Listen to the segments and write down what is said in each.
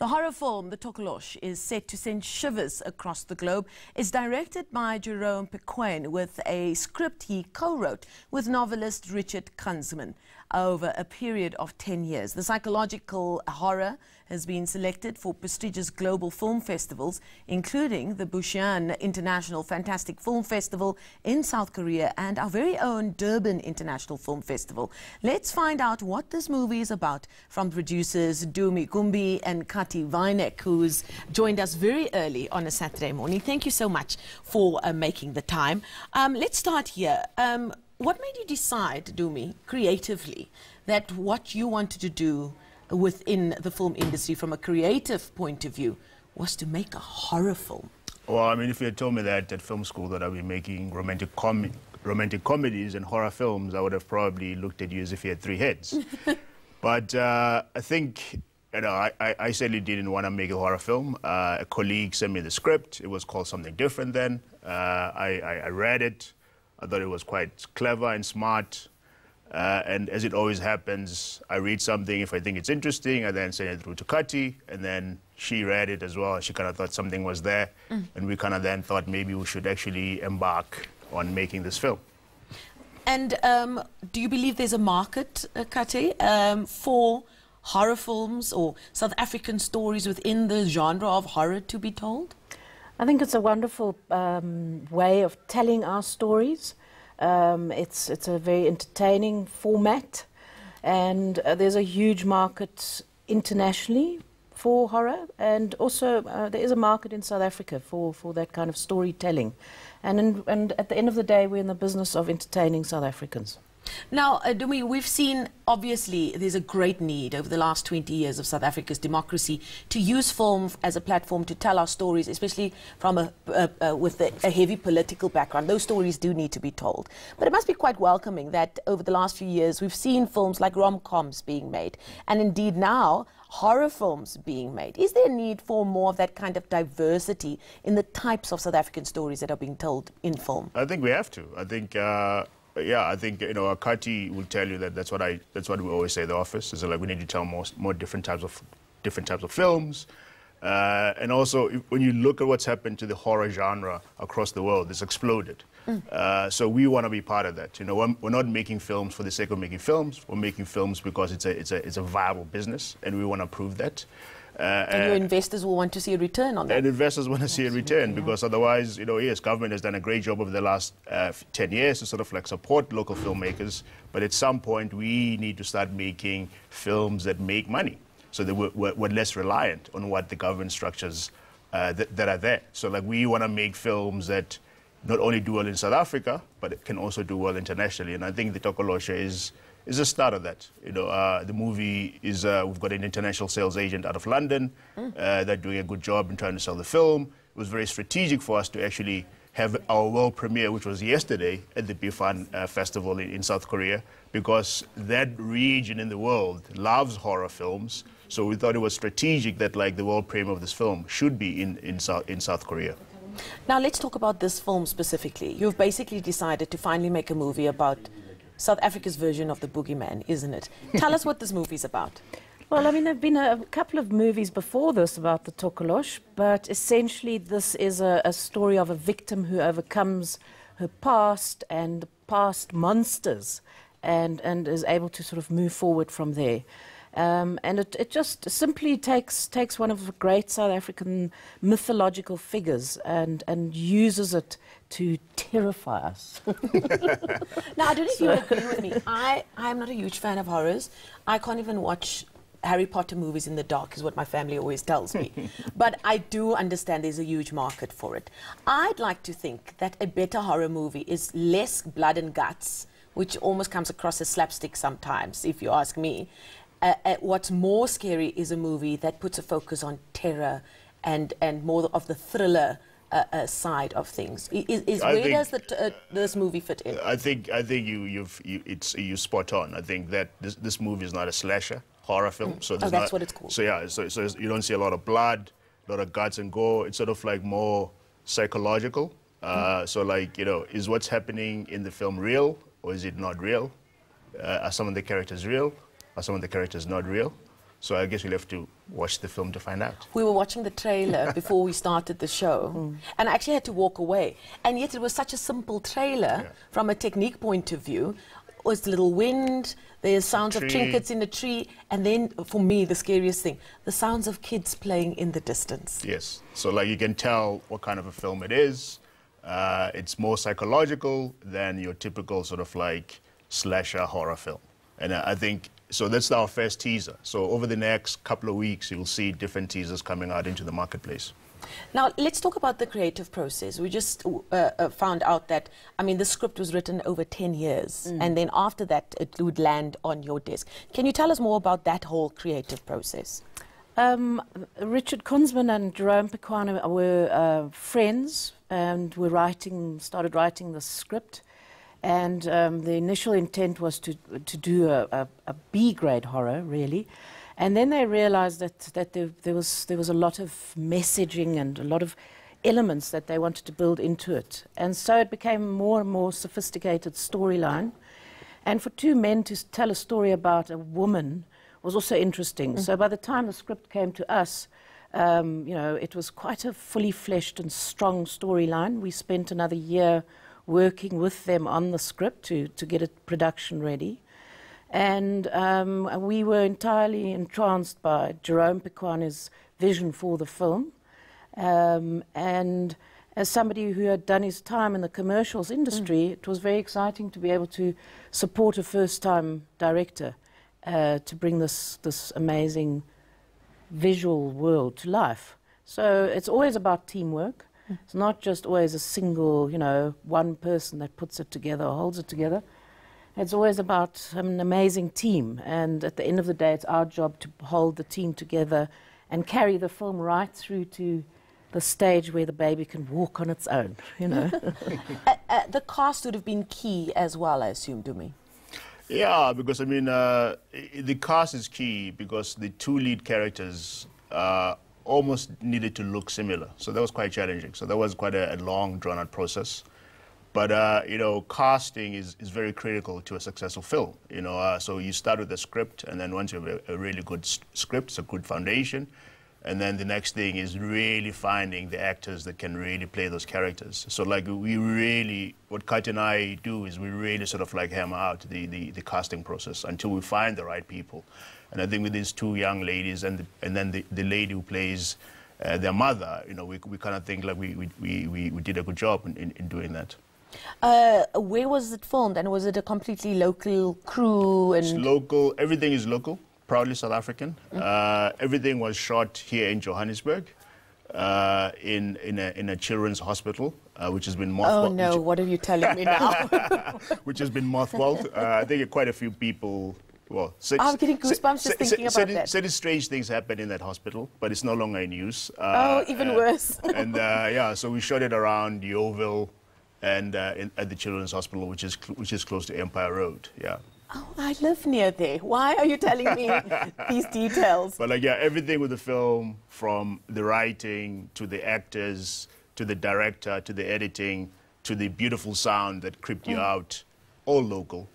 The horror film, The Tokoloshe, is set to send shivers across the globe. It's directed by Jerome Pikwane with a script he co-wrote with novelist Richard Kunzmann over a period of 10 years. The psychological horror has been selected for prestigious global film festivals, including the Bucheon International Fantastic Film Festival in South Korea and our very own Durban International Film Festival. Let's find out what this movie is about from producers Dumi, Gumbi and Cati, Weinek, who's joined us very early on a Saturday morning. Thank you so much for making the time. Let's start here. What made you decide, Dumi, creatively, that what you wanted to do within the film industry from a creative point of view was to make a horror film? Well, I mean, if you had told me that at film school that I'd be making romantic comedies and horror films, I would have probably looked at you as if you had three heads. But I think, you know, I certainly didn't want to make a horror film. A colleague sent me the script. It was called something different then. I read it. I thought it was quite clever and smart. And as it always happens, I read something. If I think it's interesting, I then send it through to Cati, and then she read it as well. She kind of thought something was there, and we kind of then thought maybe we should actually embark on making this film. And do you believe there's a market, Cati, for horror films or South African stories within the genre of horror to be told? I think it's a wonderful way of telling our stories. It's a very entertaining format, and there's a huge market internationally for horror, and also there is a market in South Africa for that kind of storytelling. And at the end of the day, we're in the business of entertaining South Africans. Now, Dumi, we've seen, obviously, there's a great need over the last 20 years of South Africa's democracy to use film as a platform to tell our stories, especially from with a heavy political background. Those stories do need to be told. But it must be quite welcoming that over the last few years we've seen films like rom-coms being made, and indeed now horror films being made. Is there a need for more of that kind of diversity in the types of South African stories that are being told in film? I think we have to. I think... yeah, I think, you know, Cati will tell you that that's what we always say at the office. Is like we need to tell more different types of films, and also when you look at what's happened to the horror genre across the world, it's exploded. So we want to be part of that. You know, we're not making films for the sake of making films. We're making films because it's a viable business, and we want to prove that. And your investors will want to see a return on that. And investors want to see a return, because otherwise, you know, yes, government has done a great job over the last 10 years to sort of like support local filmmakers, but at some point we need to start making films that make money, so that we're less reliant on what the government structures that are there. So like we want to make films that not only do well in South Africa, but it can also do well internationally, and I think The Tokoloshe is a start of that. You know, the movie is, we've got an international sales agent out of London. They're doing a good job in trying to sell the film. It was very strategic for us to actually have our world premiere, which was yesterday at the Bucheon Festival in South Korea, because that region in the world loves horror films. So we thought it was strategic that like the world premiere of this film should be in South Korea. Now let's talk about this film specifically. You've basically decided to finally make a movie about South Africa's version of the boogeyman, isn't it? Tell us what this movie's about. Well, I mean, there have been a couple of movies before this about the Tokoloshe, but essentially this is a story of a victim who overcomes her past and the past monsters and is able to sort of move forward from there. And it just simply takes one of the great South African mythological figures and uses it to terrify us. Now, I don't know if you agree with me. I'm not a huge fan of horrors. I can't even watch Harry Potter movies in the dark, is what my family always tells me. But I do understand there's a huge market for it. I'd like to think that a better horror movie is less blood and guts, which almost comes across as slapstick sometimes, if you ask me. What's more scary is a movie that puts a focus on terror and more of the thriller side of things. Where does this movie fit in? I think you spot on. I think that this movie is not a slasher horror film. So that's what it's called. So yeah, so you don't see a lot of blood, a lot of guts and gore. It's sort of like more psychological. So like, you know, is what's happening in the film real or is it not real? Are some of the characters real? Are some of the characters not real? So I guess you'll have to watch the film to find out. We were watching the trailer before we started the show, and I actually had to walk away. And yet it was such a simple trailer from a technique point of view. It was a little wind, there's sounds of trinkets in a tree, and then, for me, the scariest thing, the sounds of kids playing in the distance. Yes. So, like, you can tell what kind of a film it is. It's more psychological than your typical sort of, like, slasher horror film. And I think, so that's our first teaser. So over the next couple of weeks, you'll see different teasers coming out into the marketplace. Now, let's talk about the creative process. We just found out that, I mean, the script was written over 10 years, and then after that, it would land on your desk. Can you tell us more about that whole creative process? Richard Kunzmann and Jerome Pikwane were friends, and started writing the script. And the initial intent was to do a B-grade horror, really. And then they realized that there was a lot of messaging and a lot of elements that they wanted to build into it. And so it became a more and more sophisticated storyline. And for two men to tell a story about a woman was also interesting. So by the time the script came to us, you know, it was quite a fully fleshed and strong storyline. We spent another year working with them on the script to get it production ready. And we were entirely entranced by Jerome Pikwane's vision for the film. And as somebody who had done his time in the commercials industry, it was very exciting to be able to support a first-time director to bring this amazing visual world to life. So it's always about teamwork. It's not just always a single, you know, one person that puts it together or holds it together. It's always about an amazing team, and at the end of the day, it's our job to hold the team together and carry the film right through to the stage where the baby can walk on its own, you know. The cast would have been key as well, I assume, Dumi. Yeah, because, I mean, the cast is key because the two lead characters almost needed to look similar. So that was quite challenging. So that was quite a long, drawn-out process. But, you know, casting is very critical to a successful film. You know, so you start with the script, and then once you have a really good script, it's a good foundation. And then the next thing is really finding the actors that can really play those characters. So, like, we really, what Cati and I do is we really sort of, like, hammer out the casting process until we find the right people. And I think with these two young ladies and then the lady who plays their mother, you know, we kind of think like we did a good job in doing that. Where was it filmed, and was it a completely local crew? And it's local. Everything is local. Proudly South African. Everything was shot here in Johannesburg, in a children's hospital, which has been mothballed. Oh no! What are you telling me now? Which has been mothballed. I think quite a few people. Well, I'm getting goosebumps just thinking about that. Certain strange things happen in that hospital, but it's no longer in use. Even worse. And yeah, so we shot it around Yeovil and at the Children's Hospital, which is close to Empire Road. Yeah. Oh, I live near there. Why are you telling me these details? But like, yeah, everything with the film, from the writing to the actors to the director to the editing to the beautiful sound that creeped you out, all local.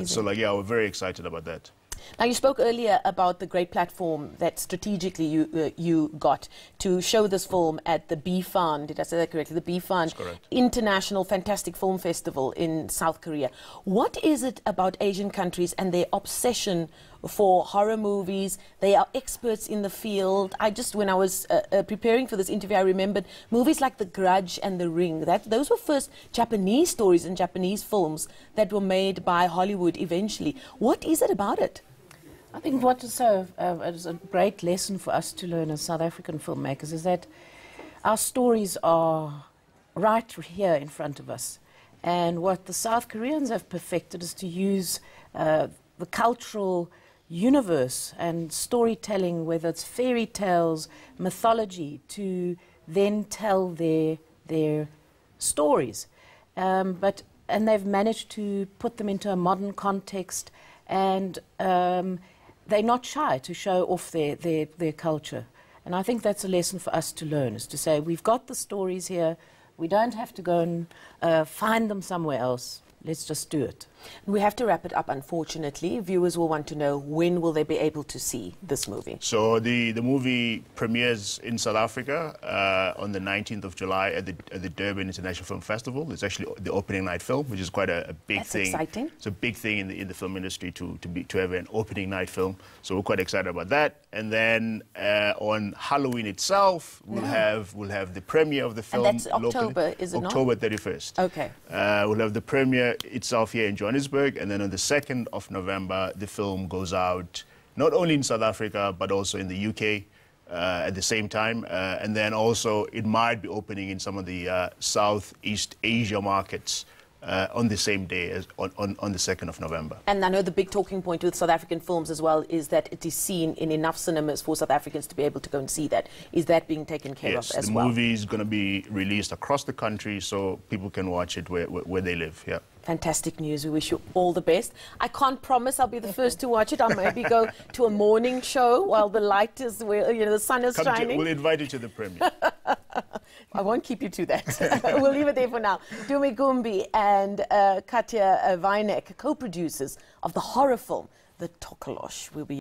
So like, yeah, we're very excited about that. Now, you spoke earlier about the great platform that strategically you got to show this film at the Bucheon, did I say that correctly? The Bucheon International Fantastic Film Festival in South Korea. What is it about Asian countries and their obsession for horror movies? They are experts in the field. When I was preparing for this interview, I remembered movies like The Grudge and The Ring. Those were first Japanese stories and Japanese films that were made by Hollywood eventually. What is it about it? I think what is a great lesson for us to learn as South African filmmakers is that our stories are right here in front of us. And what the South Koreans have perfected is to use the cultural universe and storytelling, whether it's fairy tales, mythology, to then tell their stories. And they've managed to put them into a modern context, and they're not shy to show off their culture. And I think that's a lesson for us to learn, is to say, we've got the stories here, we don't have to go and find them somewhere else. let's just do it. We have to wrap it up, unfortunately. Viewers will want to know, when will they be able to see this movie? So the movie premieres in South Africa on the 19th of July at the Durban International Film Festival. It's actually the opening night film, which is quite a big thing. That's exciting. It's a big thing in the film industry to have an opening night film. So we're quite excited about that. And then on Halloween itself, we'll have the premiere of the film. And that's October, is it not? October 31st. Okay. We'll have the premiere itself here in Johannesburg, and then on the 2nd of November, the film goes out not only in South Africa, but also in the UK at the same time. And then also it might be opening in some of the Southeast Asia markets on the same day as on the 2nd of November. And I know the big talking point with South African films as well is that it is seen in enough cinemas for South Africans to be able to go and see that. Is that being taken care of as well? Yes, the movie is going to be released across the country so people can watch it where they live. Yeah. Fantastic news. We wish you all the best. I can't promise I'll be the first to watch it. I'll maybe go to a morning show while the light is, the sun is shining. We'll invite you to the premiere. I won't keep you to that. We'll leave it there for now. Dumi, Gumbi and Cati Weinek, co-producers of the horror film, The Tokoloshe, will be